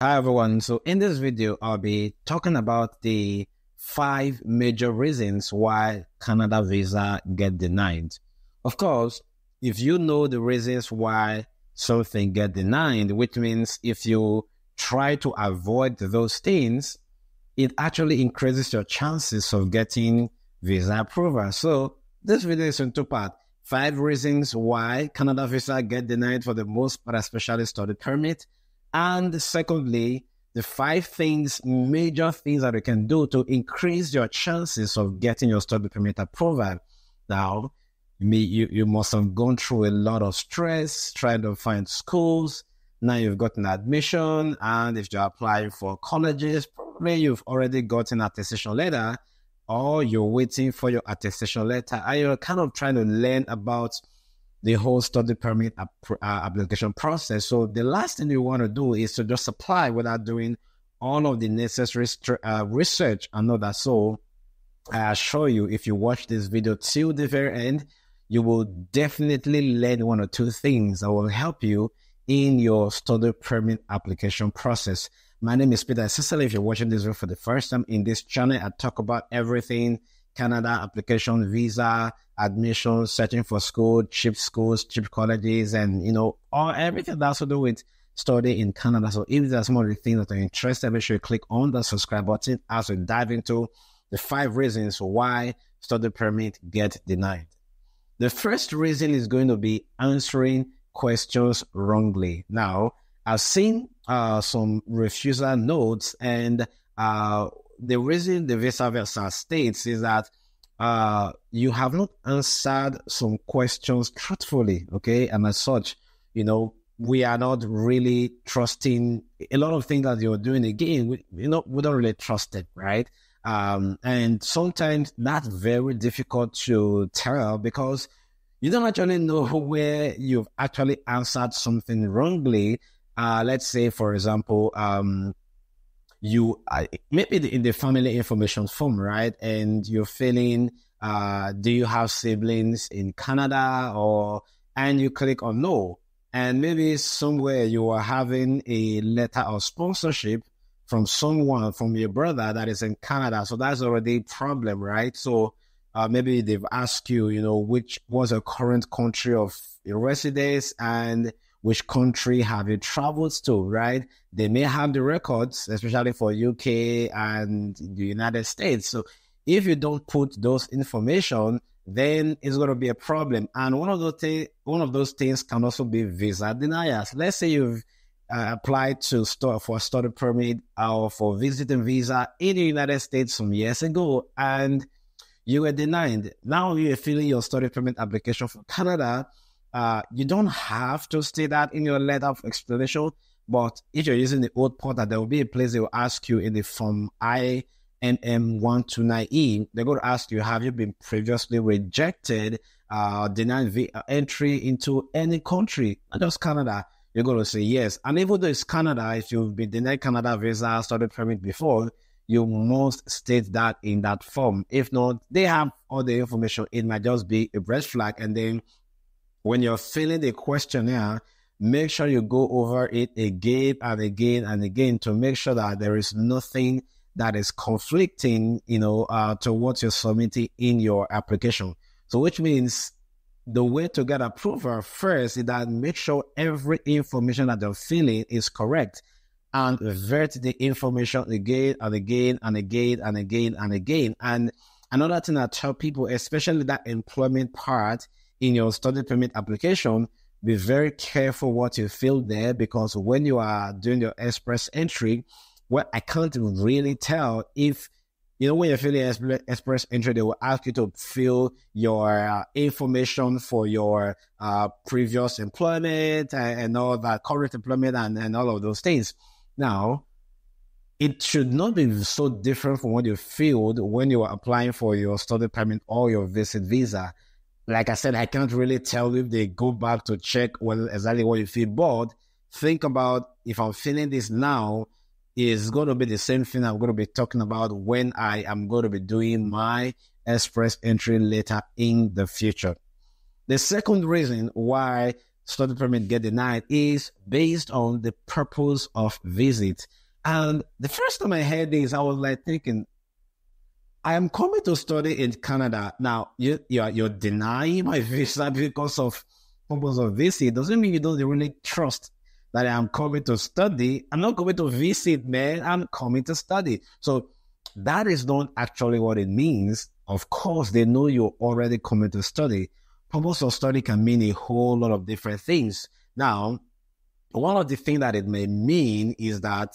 Hi everyone. So in this video, I'll be talking about the 5 major reasons why Canada visa get denied. Of course, if you know the reasons why something get denied, which means if you try to avoid those things, it actually increases your chances of getting visa approval. So this video is in two parts. 5 reasons why Canada visa get denied for the most part, especially study permit. And secondly, the 5 major things that you can do to increase your chances of getting your study permit approval. Now, you must have gone through a lot of stress trying to find schools. Now you've gotten admission, and if you're applying for colleges, probably you've already gotten attestation letter, or you're waiting for your attestation letter, and you're kind of trying to learn about the whole study permit application process. So the last thing you want to do is to just apply without doing all of the necessary research and all that. So I assure you, if you watch this video till the very end, you will definitely learn 1 or 2 things that will help you in your study permit application process. My name is Peter. Especially if you're watching this video for the first time in this channel, I talk about everything Canada application, visa, admission, searching for schools, cheap colleges, and everything that's to do with study in Canada. So if there's more of the things that are interested, make sure you click on the subscribe button as we dive into the 5 reasons why study permit get denied. The first reason is going to be answering questions wrongly. Now, I've seen some refusal notes, and the reason the vice versa states is that you have not answered some questions truthfully, okay? And as such, we are not really trusting a lot of things that you're doing. Again, we don't really trust it, right? And sometimes that's very difficult to tell because you don't actually know where you've actually answered something wrongly. Let's say, for example, you maybe in the family information form, right? And you're filling, do you have siblings in Canada? And you click on no. And maybe somewhere you are having a letter of sponsorship from someone, from your brother that is in Canada. So that's already a problem, right? So maybe they've asked you, which was a current country of your residence and which country have you traveled to, right? They may have the records, especially for UK and the United States. So if you don't put those information, then it's going to be a problem. And one of those things can also be visa deniers. Let's say you've applied for a study permit or for visiting visa in the United States some years ago, and you were denied. Now you're filling your study permit application for Canada. You don't have to state that in your letter of explanation, but if you're using the old portal, there will be a place they will ask you in the form INM129E. They're going to ask you, have you been previously rejected, denied entry into any country, not just Canada? You're going to say yes. And even though it's Canada, if you've been denied Canada visa study permit before, you must state that in that form. If not, they have all the information. It might just be a red flag. And then when you're filling the questionnaire, make sure you go over it again and again and again to make sure that there is nothing that is conflicting, to what you're submitting in your application. So which means the way to get approval first is that make sure every information that you're filling is correct, and vet the information again and again and again and again and again. And another thing I tell people, especially that employment part in your study permit application, be very careful what you fill there, because when you are doing your express entry, I can't really tell if, when you're filling express entry, they will ask you to fill your information for your previous employment and all that, current employment and all of those things. Now, it should not be so different from what you filled when you are applying for your study permit or your visit visa. Like I said, I can't really tell if they go back to check exactly what you feel, but think about, if I'm filling this now, is going to be the same thing I'm going to be talking about when I am going to be doing my express entry later in the future. The second reason why study permit get denied is based on the purpose of visit. And the first time I heard this, I was like thinking, I am coming to study in Canada. Now, you're denying my visa because of purpose of visit. Doesn't mean you don't really trust that I am coming to study. I'm not coming to visit, man. I'm coming to study. So that is not actually what it means. Of course, they know you're already coming to study. Purpose of study can mean a whole lot of different things. Now, one of the things that it may mean is that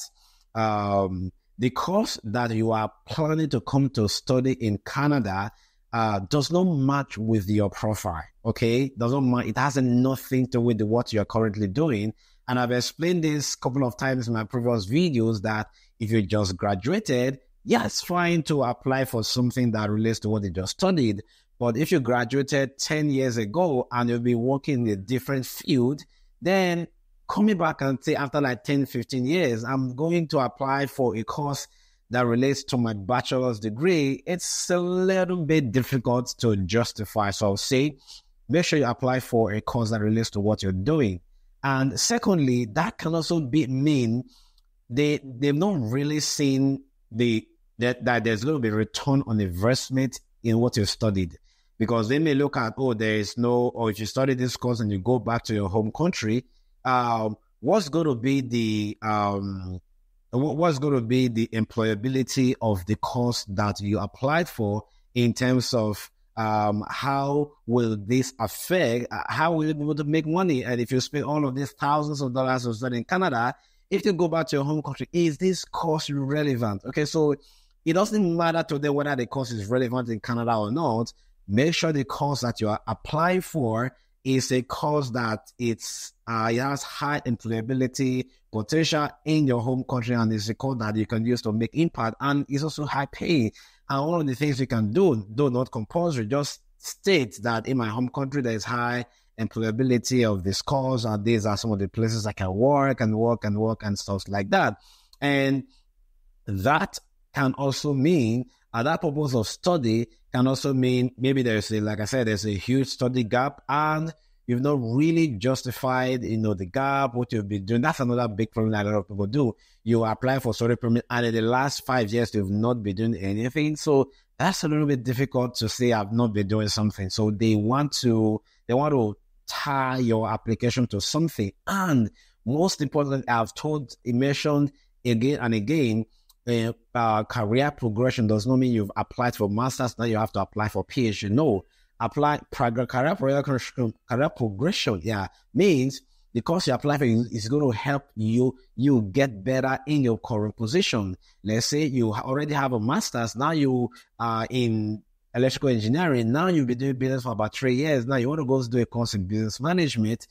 the course that you are planning to come to study in Canada does not match with your profile, okay? Doesn't match. It has nothing to do with what you're currently doing. And I've explained this a couple of times in my previous videos that if you just graduated, yeah, it's fine to apply for something that relates to what you just studied. But if you graduated 10 years ago and you'll be working in a different field, then coming back and say after like 10, 15 years, I'm going to apply for a course that relates to my bachelor's degree, it's a little bit difficult to justify. So I'll say, make sure you apply for a course that relates to what you're doing. And secondly, that can also mean they've not really seen that there's going to be return on investment in what you studied. Because they may look at, or if you study this course and you go back to your home country, what's going to be the employability of the course that you applied for in terms of how will this affect, how will you be able to make money? And if you spend all of these thousands of dollars to study in Canada, if you go back to your home country, is this course relevant? Okay, so it doesn't matter to them whether the course is relevant in Canada or not. Make sure the course that you are applying for is a course that it has high employability potential in your home country, and it's a course that you can use to make impact, and it's also high paying. And one of the things you can do, though not compulsory, just state that in my home country there is high employability of this course, and these are some of the places I can work and stuff like that. And that can also mean that purpose of study can also mean maybe there's a huge study gap and you've not really justified, the gap, what you've been doing. That's another big problem that a lot of people do. You apply for study permit and in the last 5 years, you've not been doing anything. So that's a little bit difficult to say I've not been doing something. So they want to tie your application to something. And most importantly, mentioned again and again, career progression does not mean you've applied for master's, now you have to apply for PhD. No, career progression, means the course you apply for is going to help you get better in your current position. Let's say you already have a master's, now you are in electrical engineering, now you've been doing business for about 3 years, now you want to go do a course in business management.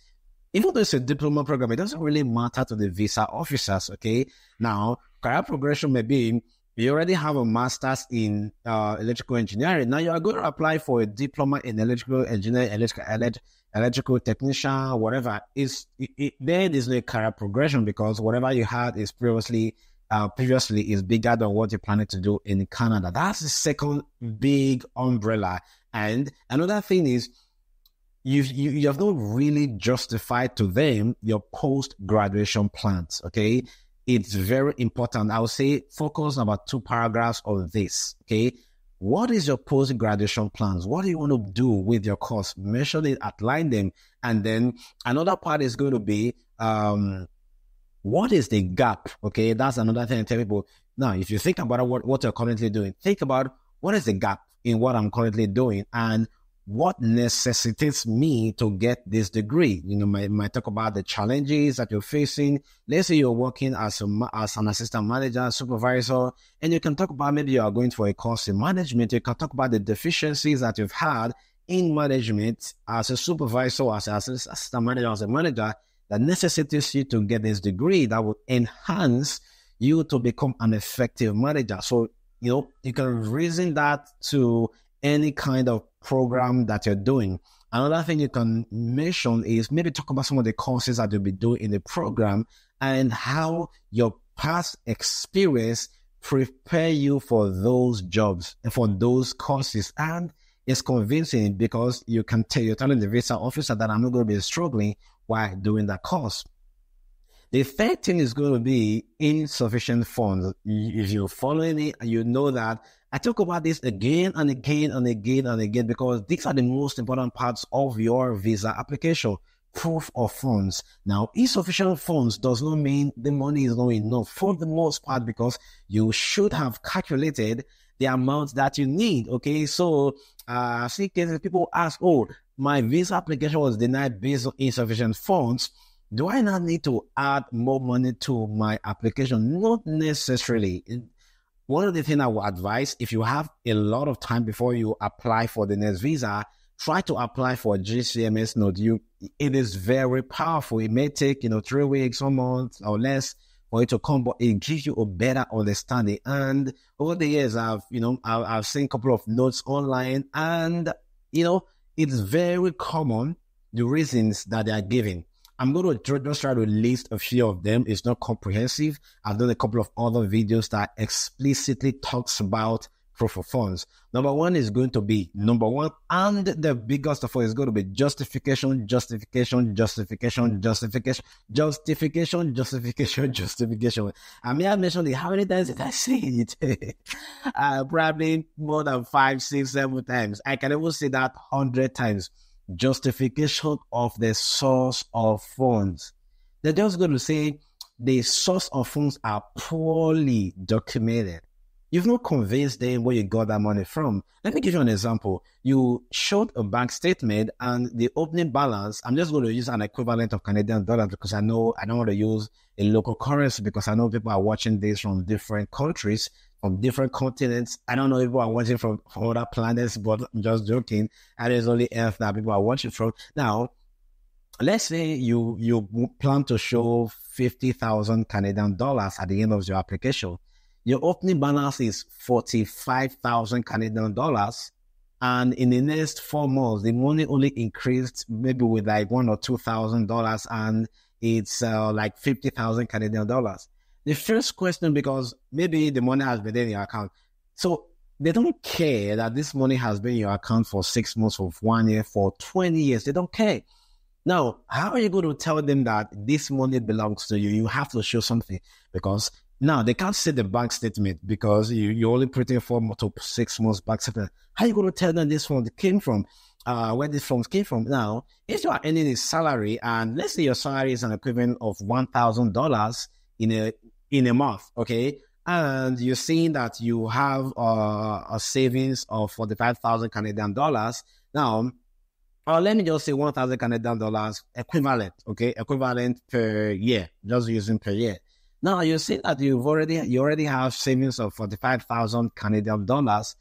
Even though it's a diploma program, it doesn't really matter to the visa officers, okay? Now, career progression may be you already have a master's in electrical engineering. Now you are going to apply for a diploma in electrical engineering, electrical technician, whatever. There is no career progression because whatever you had is previously is bigger than what you're planning to do in Canada. That's the second big umbrella. And another thing is, you have not really justified to them your post-graduation plans, okay? It's very important. I would say focus on about 2 paragraphs on this, okay? What is your post-graduation plans? What do you want to do with your course? Mention it, outline them. And then another part is going to be, what is the gap, okay? That's another thing I tell people. Now, if you think about what you're currently doing, think about what is the gap in what I'm currently doing and what necessitates me to get this degree. Might talk about the challenges that you're facing. Let's say you're working as an assistant manager, supervisor, and you can talk about maybe you are going for a course in management. You can talk about the deficiencies that you've had in management as a supervisor, as an assistant manager, as a manager, that necessitates you to get this degree that will enhance you to become an effective manager. So, you can reason that to any kind of program that you're doing. Another thing you can mention is maybe talk about some of the courses that you'll be doing in the program and how your past experience prepare you for those jobs and for those courses. And It's convincing because you can tell, you're telling the visa officer that I'm not going to be struggling while doing that course. The third thing is going to be insufficient funds. If you're following it, you know that I talk about this again and again and again and again because these are the most important parts of your visa application. Proof of funds. Now, insufficient funds does not mean the money is not enough for the most part because you should have calculated the amount that you need. Okay, so see cases people ask, oh, my visa application was denied based on insufficient funds. Do I not need to add more money to my application? Not necessarily. One of the things I would advise, if you have a lot of time before you apply for the next visa, try to apply for a GCMS note. It is very powerful. It may take 3 weeks, 1 month or less for it to come, but it gives you a better understanding. And over the years, I've seen a couple of notes online, and it's very common the reasons that they are giving. I'm going to just try to list a few of them. It's not comprehensive. I've done a couple of other videos that explicitly talks about proof of funds. Number one is going to be and the biggest of all is going to be justification. I may have mentioned it. How many times did I say it? Probably more than 5, 6, 7 times. I can even say that 100 times. Justification of the source of funds. They're just going to say the source of funds are poorly documented. You've not convinced them where you got that money from. Let me give you an example. You showed a bank statement and the opening balance. I'm just going to use an equivalent of Canadian dollars because I know I don't want to use a local currency because I know people are watching this from different countries, from different continents. I don't know if people are watching from other planets, but I'm just joking. And it's only Earth that people are watching from. Now, let's say you plan to show 50,000 Canadian dollars at the end of your application. Your opening balance is 45,000 Canadian dollars. And in the next 4 months, the money only increased maybe with like $1,000 or $2,000 and it's like 50,000 Canadian dollars. The first question, because maybe the money has been in your account. So they don't care that this money has been in your account for 6 months, for 1 year, for 20 years. They don't care. Now, how are you going to tell them that this money belongs to you? You have to show something because now they can't see the bank statement because you're only putting 4 to 6 months bank statement. How are you going to tell them this fund came from? Where these funds came from? Now, if you are earning a salary and let's say your salary is an equivalent of $1,000 in a month, okay, and you're seeing that you have a savings of 45,000 Canadian dollars. Now, let me just say 1,000 Canadian dollars equivalent, okay, equivalent per year, just using per year. Now you see that you already have savings of 45,000 Canadian dollars.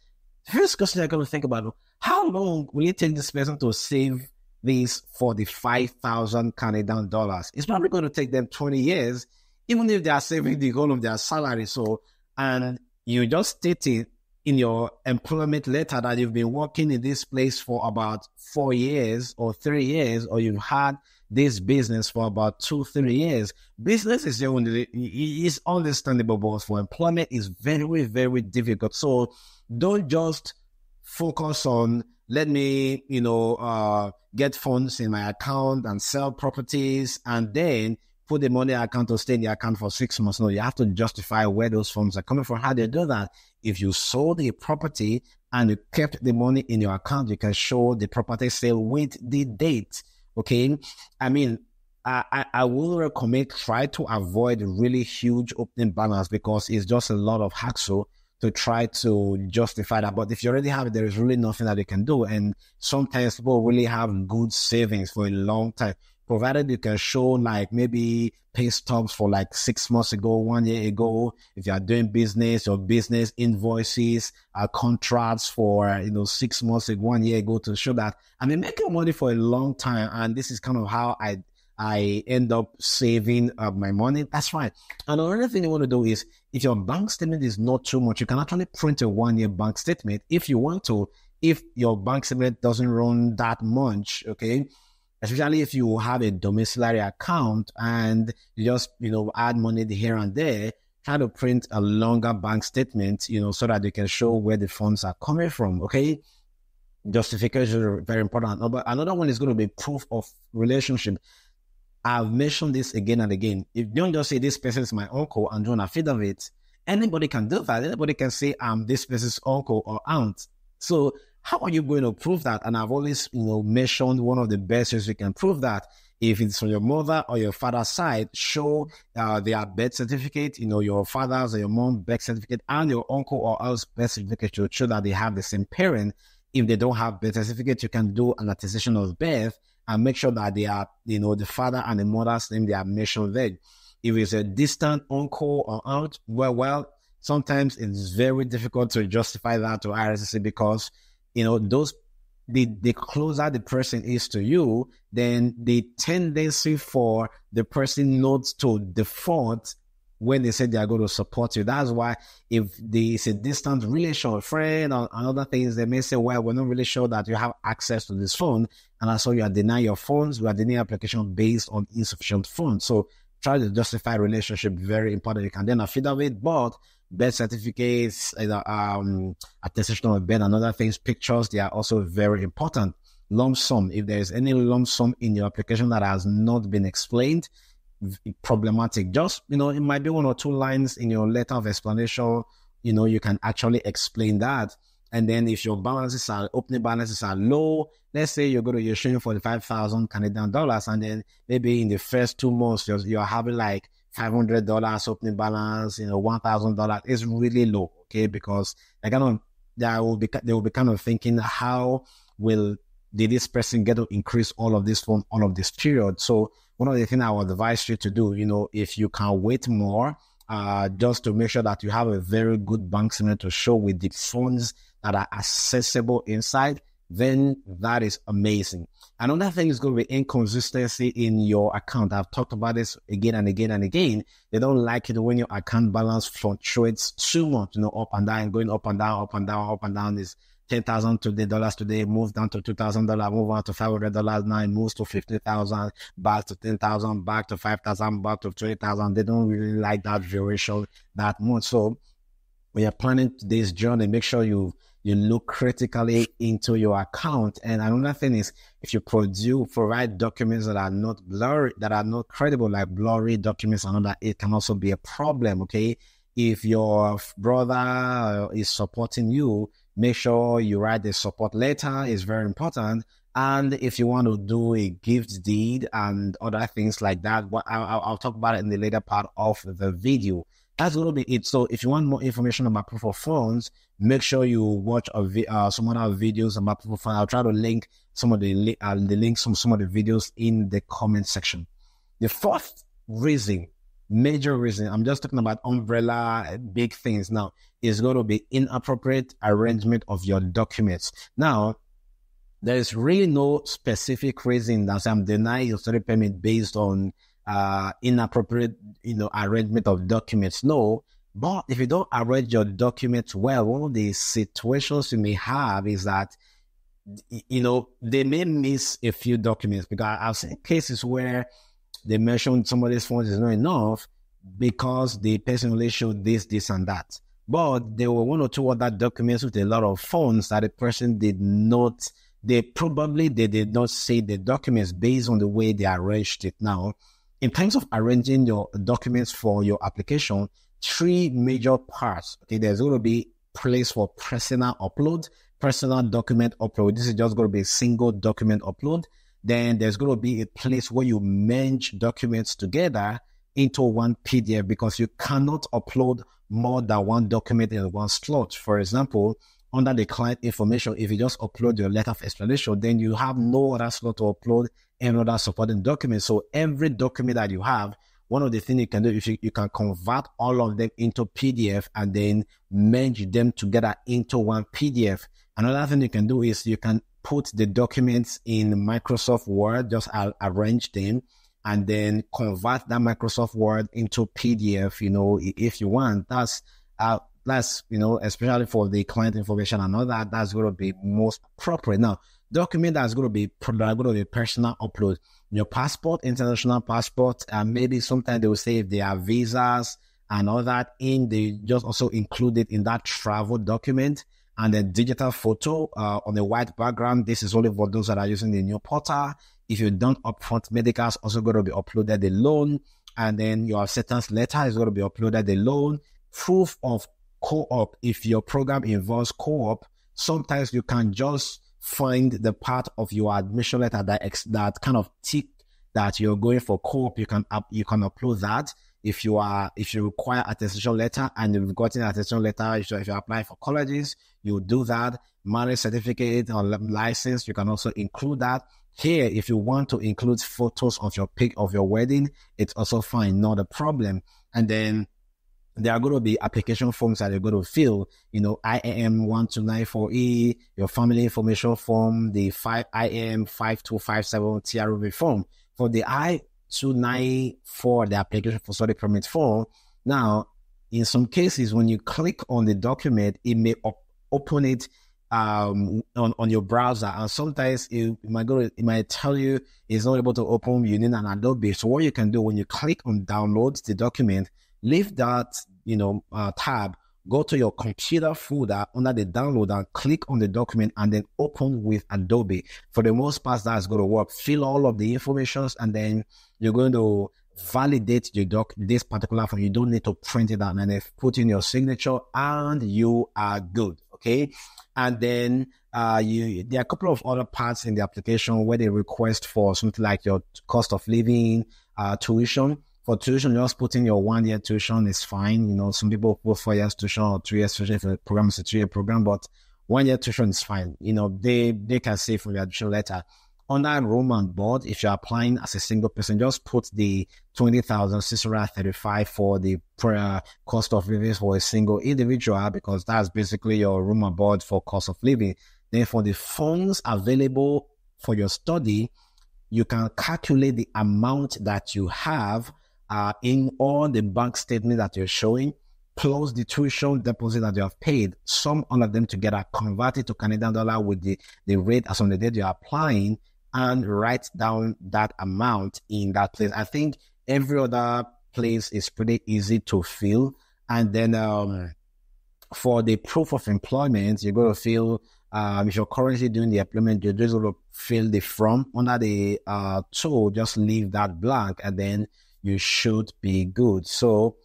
The first question you're going to think about: how long will it take this person to save these 45,000 Canadian dollars? It's probably going to take them 20 years, even if they are saving the whole of their salary. So, and you just stated in your employment letter that you've been working in this place for about 4 years or 3 years, or you've had this business for about 2-3 years. Business is understandable, but for employment is very, very difficult. So don't just focus on, let me, get funds in my account and sell properties and then put the money account to stay in the account for 6 months. No, you have to justify where those funds are coming from. How do you do that? If you sold a property and you kept the money in your account, you can show the property sale with the date. Okay. I mean, I will recommend try to avoid really huge opening balance because it's just a lot of hassle to try to justify that. But if you already have it, there is really nothing that you can do. And sometimes people really have good savings for a long time, provided you can show like maybe pay stubs for like 6 months ago, 1 year ago. If you are doing business or business invoices, contracts for 6 months ago, 1 year ago, to show that I've been making money for a long time, and this is kind of how I end up saving my money. That's fine. And another thing you want to do is, if your bank statement is not too much, you can actually print a 1 year bank statement if you want to. If your bank statement doesn't run that much, okay. Especially if you have a domiciliary account and you just, add money here and there, try to print a longer bank statement, so that you can show where the funds are coming from, okay? Justification is very important. But another one is going to be proof of relationship. I've mentioned this again and again. If you don't just say this person is my uncle and do an affidavit, anybody can do that. Anybody can say I'm this person's uncle or aunt. So how are you going to prove that? And I've always, mentioned one of the best ways we can prove that. If it's from your mother or your father's side, show their birth certificate, your father's or your mom's birth certificate, and your uncle or aunt's birth certificate to show that they have the same parent. If they don't have birth certificate, you can do an attestation of birth and make sure that they are, the father and the mother's name, they are mentioned there. If it's a distant uncle or aunt, well, sometimes it's very difficult to justify that to IRCC because, the closer the person is to you, then the tendency for the person not to default when they say they are going to support you. That's why if it's a distant relation, friend, or other things, they may say, well, we're not really sure that you have access to this phone. And so you are denying your funds, we are denying application based on insufficient funds. So try to justify relationship, very important. You can then affidavit, but birth certificates, attestation of birth and other things, pictures, they are also very important. Lump sum, if there is any lump sum in your application that has not been explained, problematic. Just, it might be 1 or 2 lines in your letter of explanation, you can actually explain that. And then if your opening balances are low, let's say you're showing 45,000 Canadian dollars, and then maybe in the first 2 months, you're having like $500 opening balance, $1,000 is really low, okay? Because they will be kind of thinking, how did this person get to increase all of this from all of this period? So one of the things I would advise you to do, if you can wait more, just to make sure that you have a very good bank statement to show with the funds that are accessible inside, then that is amazing. Another thing is going to be inconsistency in your account. I've talked about this again and again and again. They don't like it when your account balance fluctuates too much, up and down, going up and down, up and down, up and down. Is $10,000 today, moves down to $2,000, move on to $500, now it moves to $50,000, back to $10,000, back to $5,000, back to $20,000. They don't really like that variation that much. So when you're planning today's journey, make sure you look critically into your account. And another thing is, if you provide documents that are not blurry, that are not credible, like blurry documents and all that, it can also be a problem, okay? If your brother is supporting you, make sure you write the support letter. It's very important. And if you want to do a gift deed and other things like that, I'll talk about it in the later part of the video. That's going to be it. So if you want more information about proof of funds, make sure you watch some other videos about proof of funds. I'll try to link some of the links from some of the videos in the comment section. The fourth reason, major reason, I'm just talking about umbrella big things now, is going to be inappropriate arrangement of your documents. Now, there is really no specific reason that I'm denying your study permit based on inappropriate, arrangement of documents. No, but if you don't arrange your documents well, one of the situations you may have is that, they may miss a few documents, because I've seen cases where they mentioned somebody's funds is not enough because the person only showed this and that. But there were 1 or 2 other documents with a lot of funds that the person did not, they did not say the documents based on the way they arranged it. Now, in terms of arranging your documents for your application, 3 major parts. Okay, there's going to be place for personal upload, personal document upload. This is just going to be a single document upload. Then there's going to be a place where you merge documents together into one PDF, because you cannot upload more than 1 document in 1 slot. For example, under the client information, if you just upload your letter of explanation, then you have no other slot to upload any other supporting document. So every document that you have, one of the things you can do, if you can convert all of them into PDF and then merge them together into one PDF. Another thing you can do is you can put the documents in Microsoft Word, just arrange them, and then convert that Microsoft Word into PDF, if you want. That's especially for the client information and all that, that's going to be most appropriate. Now, document that's going to be personal upload, your passport, international passport, and maybe sometimes they will say if they have visas and all that they just also include it in that travel document. and a digital photo on a white background. This is only for those that are using the new portal. If you don't upfront, medicals also going to be uploaded alone, and then your acceptance letter is going to be uploaded alone. Proof of co-op. If your program involves co-op, sometimes you can just find the part of your admission letter that kind of tick that you're going for co-op. You can upload that. If you require attestation letter and you've gotten an attestation letter, if you apply for colleges, you do that. Marriage certificate or license, you can also include that. Here, if you want to include photos of your pic of your wedding, it's also fine, not a problem. And then there are going to be application forms that you're going to fill, IAM 1294E, your family information form, the IAM 5257 TRV form. For the I-294, the application for study permit form, now, in some cases, when you click on the document, it may open it on your browser, and sometimes it might tell you it's not able to open. You need an Adobe. So what you can do when you click on download the document, leave that tab, go to your computer folder under the download and click on the document and then open with Adobe. For the most part, that's going to work. Fill all of the information and then you're going to validate this particular form. You don't need to print it out, and then put in your signature and you are good. Okay. And then there are a couple of other parts in the application where they request for something like your cost of living, tuition. For tuition, just put in your 1 year tuition is fine. Some people put 4 years tuition or 3 years tuition if the program is a 3 year program, but 1 year tuition is fine. They can say from your admission letter. Under enrollment board, if you're applying as a single person, just put the 20,635 for the cost of living for a single individual, because that's basically your room and board for cost of living. Then for the funds available for your study, you can calculate the amount that you have in all the bank statement that you're showing, plus the tuition deposit that you have paid. Sum all of them together, convert it to Canadian dollar with the rate as on the date you're applying, and write down that amount in that place. I think every other place is pretty easy to fill. And then for the proof of employment, you're going to fill, if you're currently doing the employment, you're just going to fill the form under the tool. Just leave that blank and then you should be good. So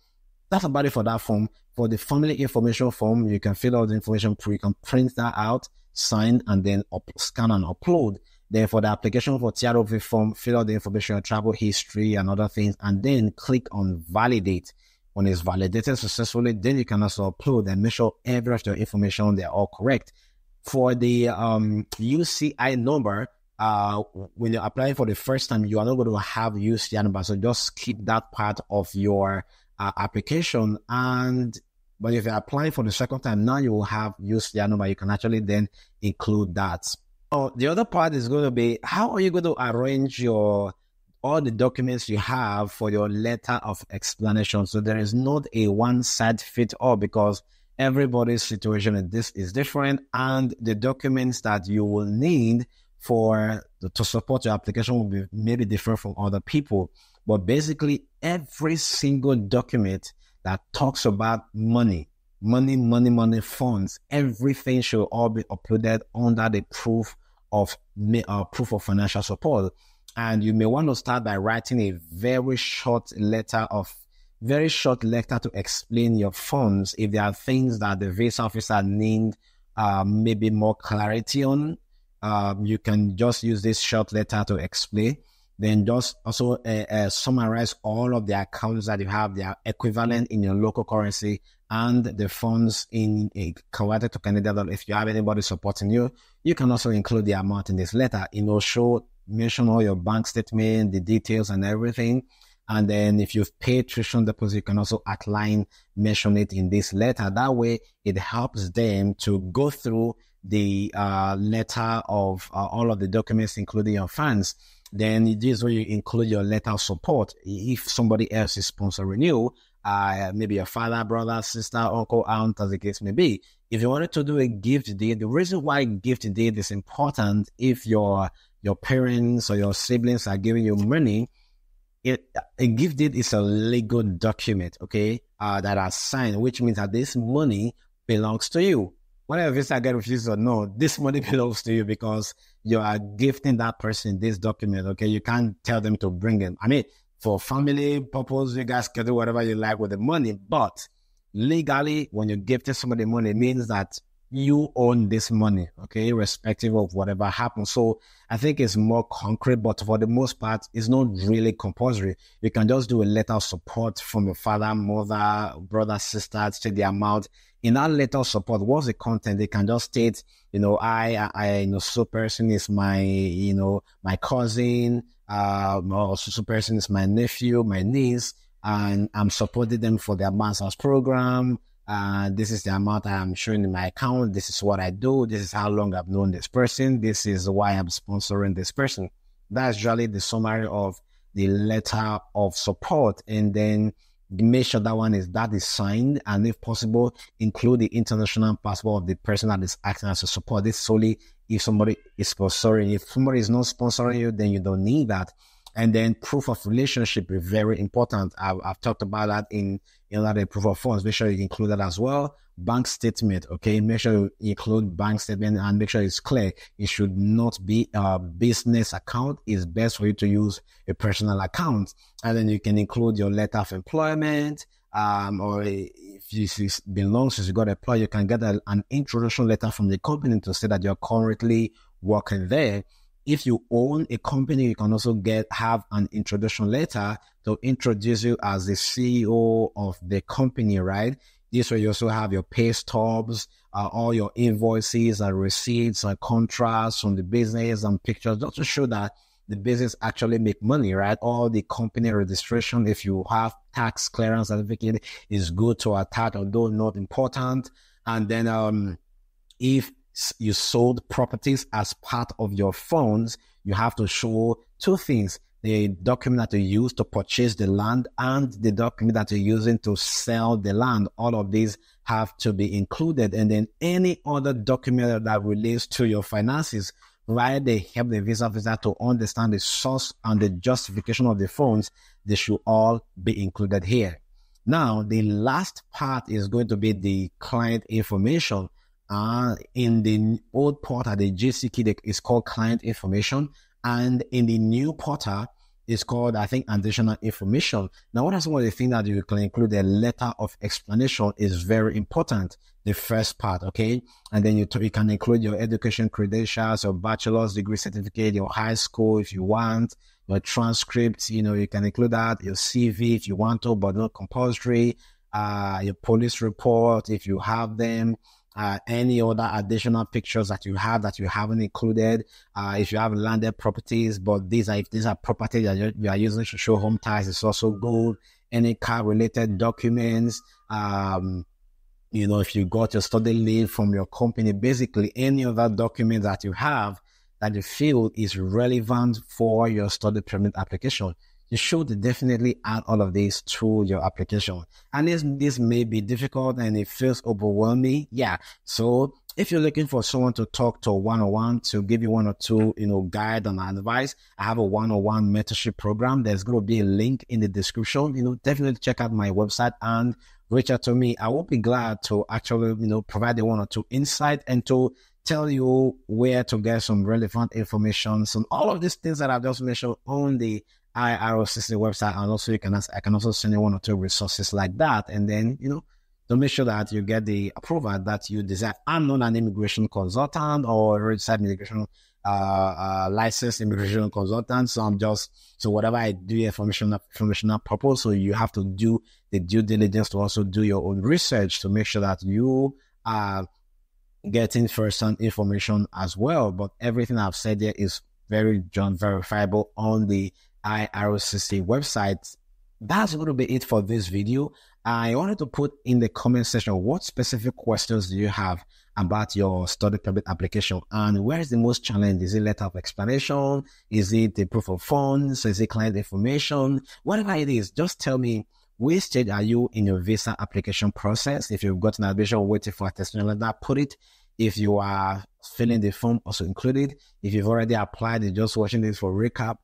that's about it for that form. For the family information form, you can fill out the information, you can print that out, sign, and then scan and upload. Then for the application for TRV form, fill out the information, travel history and other things, and then click on validate. When it's validated successfully, then you can also upload and make sure every of your information, they're all correct. For the UCI number, when you're applying for the first time, you are not going to have UCI number. So just keep that part of your application. But if you're applying for the second time, now you will have UCI number. You can actually then include that. The other part is going to be, how are you going to arrange all the documents you have for your letter of explanation? So there is not a one size fit all, because everybody's situation in this is different, and the documents that you will need to support your application will be maybe different from other people. But basically, every single document that talks about money, funds, everything should all be uploaded under the proof of financial support. And you may want to start by writing a very short letter to explain your funds. If there are things that the visa officer need maybe more clarity on, you can just use this short letter to explain. Then just also summarize all of the accounts that you have, their equivalent in your local currency, and the funds in converted to Canadian dollar. If you have anybody supporting you, you can also include the amount in this letter. Mention all your bank statement, the details and everything. And then if you've paid tuition deposit, you can also mention it in this letter. That way, it helps them to go through the letter of all of the documents, including your funds. Then this is where you include your letter of support. If somebody else is sponsoring you, maybe your father, brother, sister, uncle, aunt, as the case may be. If you wanted to do a gift deed, the reason why gift deed is important, if your parents or your siblings are giving you money, a gift deed is a legal document, okay, that are signed, which means that this money belongs to you. whatever visa get refused or no, this money belongs to you because you are gifting that person this document. Okay, you can't tell them to bring it. I mean, for family purpose, you guys can do whatever you like with the money, but legally, when you give somebody money, it means that you own this money, okay, irrespective of whatever happens. So I think it's more concrete, but for the most part, it's not really compulsory. You can just do a letter of support from your father, mother, brother, sister, to the amount. In that letter of support, what's the content? They can just state, so person is my, my cousin, or so person is my nephew, my niece, and I'm supporting them for their master's program. This is the amount I'm showing in my account. This is what I do. This is how long I've known this person. This is why I'm sponsoring this person. That's usually the summary of the letter of support. And then make sure that is signed. And if possible, include the international passport of the person that is acting as a support. This is solely if somebody is sponsoring. If somebody is not sponsoring you, then you don't need that. And then proof of relationship is very important. I've talked about that in the proof of funds. Make sure you include that as well. Bank statement, okay? Make sure you include bank statement and make sure it's clear. It should not be a business account. It's best for you to use a personal account. And then you can include your letter of employment, or if it's been long since you got employed, you can get an introduction letter from the company to say that you're currently working there. If you own a company, you can also have an introduction letter to introduce you as the CEO of the company, right? This way you also have your pay stubs, all your invoices and receipts and contracts from the business and pictures, just to show that the business actually make money, right? All the company registration, if you have tax clearance certificate, is good to attach, although not important. And then if you sold properties as part of your funds, you have to show two things: the document that you use to purchase the land and the document that you're using to sell the land. All of these have to be included. And then any other document that relates to your finances, right? They help the visa officer to understand the source and the justification of the funds. They should all be included here. Now, the last part is going to be the client information. In the old portal, the GCK is called client information, and in the new portal, it's called, I think, additional information. Now, what are some of the things that you can include? A letter of explanation is very important. The first part, okay, and then you can include your education credentials, your bachelor's degree certificate, your high school if you want, your transcripts. You can include that, your CV if you want to, but not compulsory. Your police report if you have them. Any other additional pictures that you haven't included. If you have landed properties, but if these are properties that you are using to show home ties, it's also good. Any car related documents, if you got your study leave from your company, basically any other document that you have that you feel is relevant for your study permit application, you should definitely add all of these to your application. And this may be difficult and it feels overwhelming. Yeah. So if you're looking for someone to talk to one-on-one, to give you one or two, guide and advice, I have a one-on-one mentorship program. There's going to be a link in the description. Definitely check out my website and reach out to me. I will be glad to actually, provide the one or two insight and to tell you where to get some relevant information. So all of these things that I've just mentioned on the IROCC website, and also I can also send you one or two resources like that, and then to make sure that you get the approval that you desire. I'm not an immigration consultant or registered immigration licensed immigration consultant, so whatever I do for informational purpose. So you have to do the due diligence to also do your own research to make sure that you are getting first-hand information as well. But everything I've said here is very verifiable on the IROCC website. That's going to be it for this video. I wanted to put in the comment section, what specific questions do you have about your study permit application, and where is the most challenge? Is it letter of explanation? Is it the proof of funds? Is it client information? Whatever it is, just tell me which stage are you in your visa application process. If you've got an application waiting for a testimonial letter, put it. If you are filling the form, also include it. If you've already applied and just watching this for recap,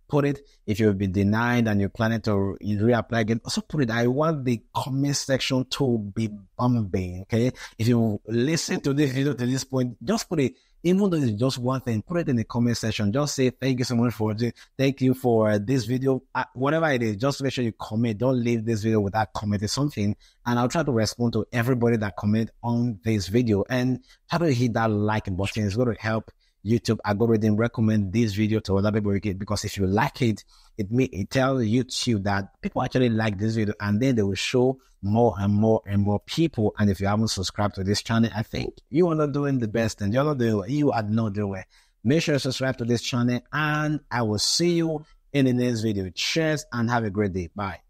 put it. If you've been denied and you're planning to reapply again, also put it. I want the comment section to be bombing, okay? If you listen to this video to this point, just put it. Even though it's just one thing, put it in the comment section. Just say, thank you so much for it. Thank you for this video. Whatever it is, just make sure you comment. Don't leave this video without commenting something. And I'll try to respond to everybody that comment on this video. And try to hit that like button. It's going to help YouTube algorithm recommend this video to other people, because if you like it, it tells YouTube that people actually like this video, and then they will show more and more and more people. And if you haven't subscribed to this channel, I think you are not doing the best, and you're not doing well. You are not doing well. Make sure you subscribe to this channel, and I will see you in the next video. Cheers and have a great day. Bye.